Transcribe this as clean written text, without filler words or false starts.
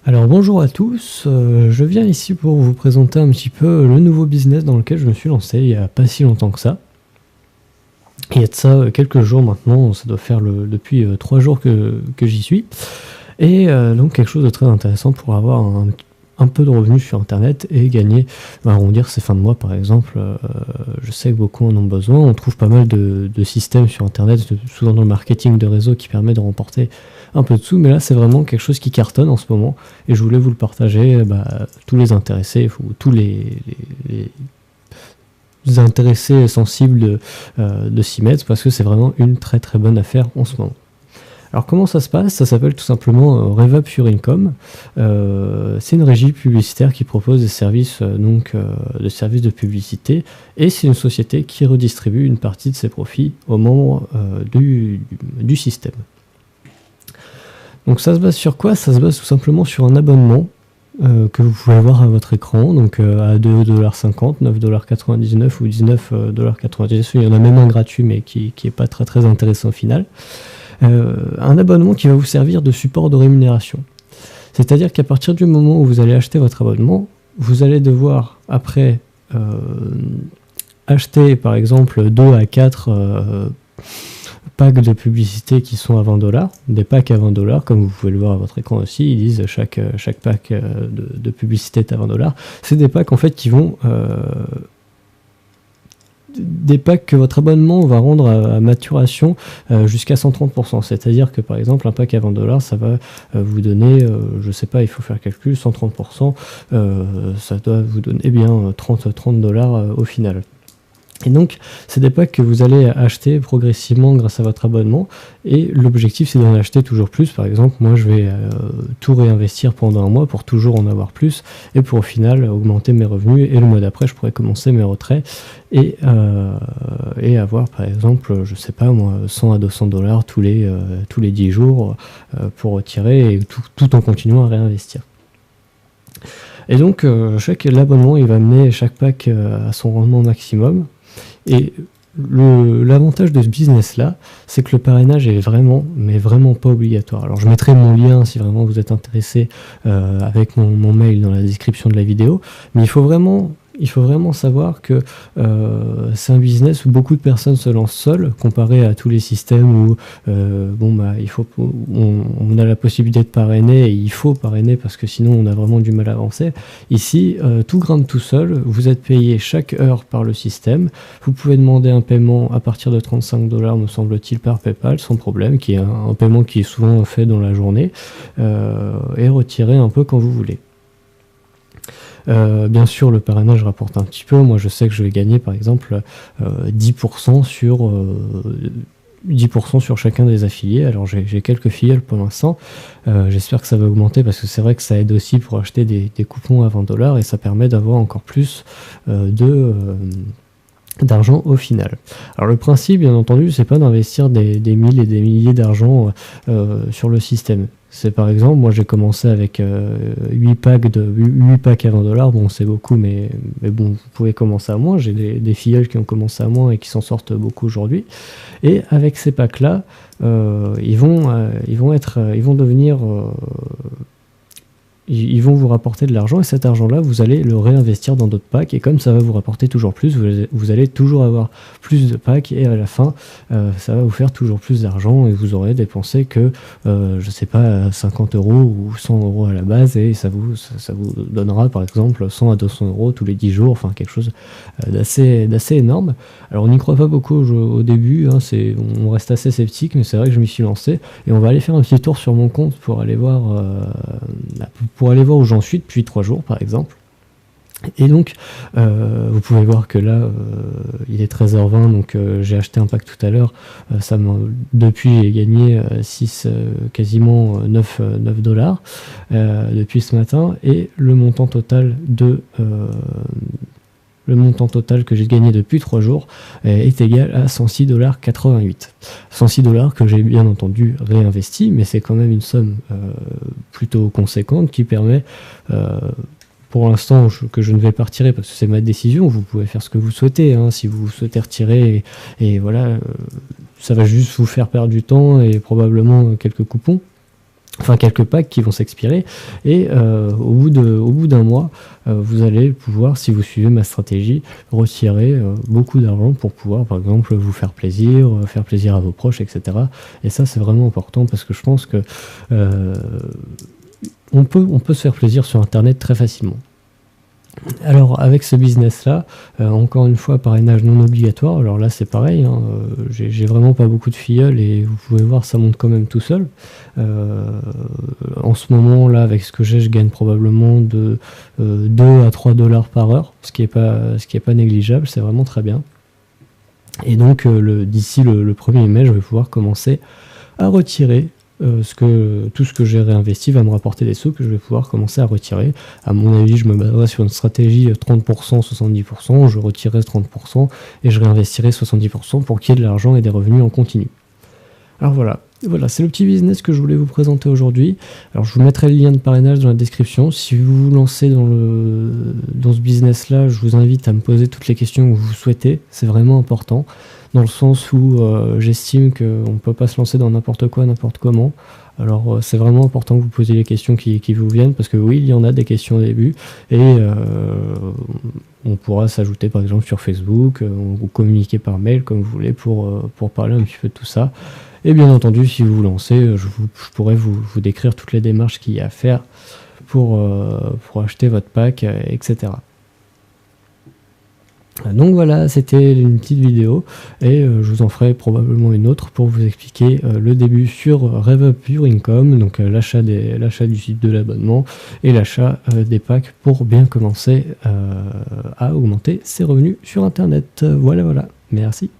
Alors bonjour à tous, je viens ici pour vous présenter un petit peu le nouveau business dans lequel je me suis lancé il n'y a pas si longtemps que ça. Il y a de ça quelques jours maintenant, ça doit faire depuis 3 jours que j'y suis. Et donc quelque chose de très intéressant pour avoir un peu de revenus sur internet et gagner, arrondir ses fins de mois par exemple. Je sais que beaucoup en ont besoin, on trouve pas mal de systèmes sur internet, souvent dans le marketing de réseau qui permet de remporter un peu de sous, mais là c'est vraiment quelque chose qui cartonne en ce moment et je voulais vous le partager, tous les intéressés ou tous les intéressés sensibles de s'y mettre parce que c'est vraiment une très très bonne affaire en ce moment. Alors comment ça se passe? Ça s'appelle tout simplement RevUp Your Income. C'est une régie publicitaire qui propose des services de services de publicité et c'est une société qui redistribue une partie de ses profits aux membres du système. Donc ça se base sur quoi? Ça se base tout simplement sur un abonnement que vous pouvez voir à votre écran, donc à 2,50 $, 9,99 $ ou 19,99 $. Il y en a même un gratuit mais qui est pas très très intéressant au final. Un abonnement qui va vous servir de support de rémunération. C'est-à-dire qu'à partir du moment où vous allez acheter votre abonnement, vous allez devoir après acheter par exemple 2 à 4 packs de publicité qui sont à 20 $, des packs à 20 $, comme vous pouvez le voir à votre écran aussi, ils disent chaque pack de publicité est à 20 $. C'est des packs en fait qui vont des packs que votre abonnement va rendre à maturation jusqu'à 130%. C'est-à-dire que par exemple un pack à 20 $, ça va vous donner, je sais pas, il faut faire le calcul, 130%, ça doit vous donner bien 30 $ au final. Et donc, c'est des packs que vous allez acheter progressivement grâce à votre abonnement. Et l'objectif, c'est d'en acheter toujours plus. Par exemple, moi, je vais tout réinvestir pendant un mois pour toujours en avoir plus. Et pour au final, augmenter mes revenus. Et le mois d'après, je pourrais commencer mes retraits. Et avoir, par exemple, je sais pas moi, 100 à 200 $ tous les 10 jours pour retirer. Et tout en continuant à réinvestir. Et donc, l'abonnement, il va mener chaque pack à son rendement maximum. Et l'avantage de ce business-là, c'est que le parrainage est vraiment, mais vraiment pas obligatoire. Alors je mettrai mon lien si vraiment vous êtes intéressé avec mon mail dans la description de la vidéo, mais il faut vraiment savoir que c'est un business où beaucoup de personnes se lancent seules, comparé à tous les systèmes où on a la possibilité de parrainer et il faut parrainer parce que sinon on a vraiment du mal à avancer. Ici, tout grimpe tout seul, vous êtes payé chaque heure par le système, vous pouvez demander un paiement à partir de 35 $, me semble-t-il, par PayPal, sans problème, qui est un paiement qui est souvent fait dans la journée, et retirer un peu quand vous voulez. Bien sûr, le parrainage rapporte un petit peu. Moi, je sais que je vais gagner, par exemple, 10% sur chacun des affiliés. Alors, j'ai quelques filleuls pour l'instant. J'espère que ça va augmenter parce que c'est vrai que ça aide aussi pour acheter des coupons à 20 $ et ça permet d'avoir encore plus d'argent au final. Alors le principe, bien entendu, c'est pas d'investir des milliers et des milliers d'argent sur le système. C'est par exemple, moi j'ai commencé avec 8 packs à 20 $. Bon, c'est beaucoup, mais bon, vous pouvez commencer à moins. J'ai des filleuls qui ont commencé à moins et qui s'en sortent beaucoup aujourd'hui. Et avec ces packs-là, ils vont vous rapporter de l'argent et cet argent-là, vous allez le réinvestir dans d'autres packs et comme ça va vous rapporter toujours plus, vous allez toujours avoir plus de packs et à la fin, ça va vous faire toujours plus d'argent et vous aurez dépensé que, je sais pas, 50 € ou 100 € à la base et ça vous donnera par exemple 100 à 200 € tous les 10 jours, enfin quelque chose d'assez énorme. Alors on n'y croit pas beaucoup au début, hein, on reste assez sceptique, mais c'est vrai que je m'y suis lancé et on va aller faire un petit tour sur mon compte pour aller voir où j'en suis depuis 3 jours par exemple. Et donc vous pouvez voir que là il est 13h20, donc j'ai acheté un pack tout à l'heure, depuis j'ai gagné quasiment 9 $ depuis ce matin et le montant total que j'ai gagné depuis 3 jours est égal à 106,88 $. 106 $ que j'ai bien entendu réinvesti, mais c'est quand même une somme plutôt conséquente qui permet, pour l'instant, que je ne vais pas retirer parce que c'est ma décision, vous pouvez faire ce que vous souhaitez, hein, si vous souhaitez retirer, et voilà, ça va juste vous faire perdre du temps et probablement quelques coupons. enfin quelques packs qui vont s'expirer, et au bout d'un mois, vous allez pouvoir, si vous suivez ma stratégie, retirer beaucoup d'argent pour pouvoir, par exemple, vous faire plaisir à vos proches, etc. Et ça, c'est vraiment important parce que je pense que on peut se faire plaisir sur Internet très facilement. Alors avec ce business là, encore une fois, parrainage non obligatoire. Alors là c'est pareil, hein, j'ai vraiment pas beaucoup de filleuls et vous pouvez voir, ça monte quand même tout seul. En ce moment là, avec ce que j'ai, je gagne probablement de 2 à 3 dollars par heure, ce qui est pas négligeable, c'est vraiment très bien. Et donc d'ici le 1er mai, je vais pouvoir commencer à retirer tout ce que j'ai réinvesti va me rapporter des sous que je vais pouvoir commencer à retirer. À mon avis, je me baserai sur une stratégie 30%, 70%, je retirerai 30% et je réinvestirai 70% pour qu'il y ait de l'argent et des revenus en continu. Alors voilà, c'est le petit business que je voulais vous présenter aujourd'hui. Alors je vous mettrai le lien de parrainage dans la description. Si vous vous lancez dans ce business-là, je vous invite à me poser toutes les questions que vous souhaitez. C'est vraiment important, dans le sens où j'estime qu'on ne peut pas se lancer dans n'importe quoi, n'importe comment. Alors c'est vraiment important que vous posiez les questions qui vous viennent, parce que oui, il y en a des questions au début, et on pourra s'ajouter par exemple sur Facebook, ou communiquer par mail comme vous voulez pour parler un petit peu de tout ça. Et bien entendu, si vous vous lancez, je pourrais vous décrire toutes les démarches qu'il y a à faire pour acheter votre pack, etc. Donc voilà, c'était une petite vidéo, et je vous en ferai probablement une autre pour vous expliquer le début sur RevUp Your Income, donc l'achat du site de l'abonnement et l'achat des packs pour bien commencer à augmenter ses revenus sur Internet. Voilà, merci.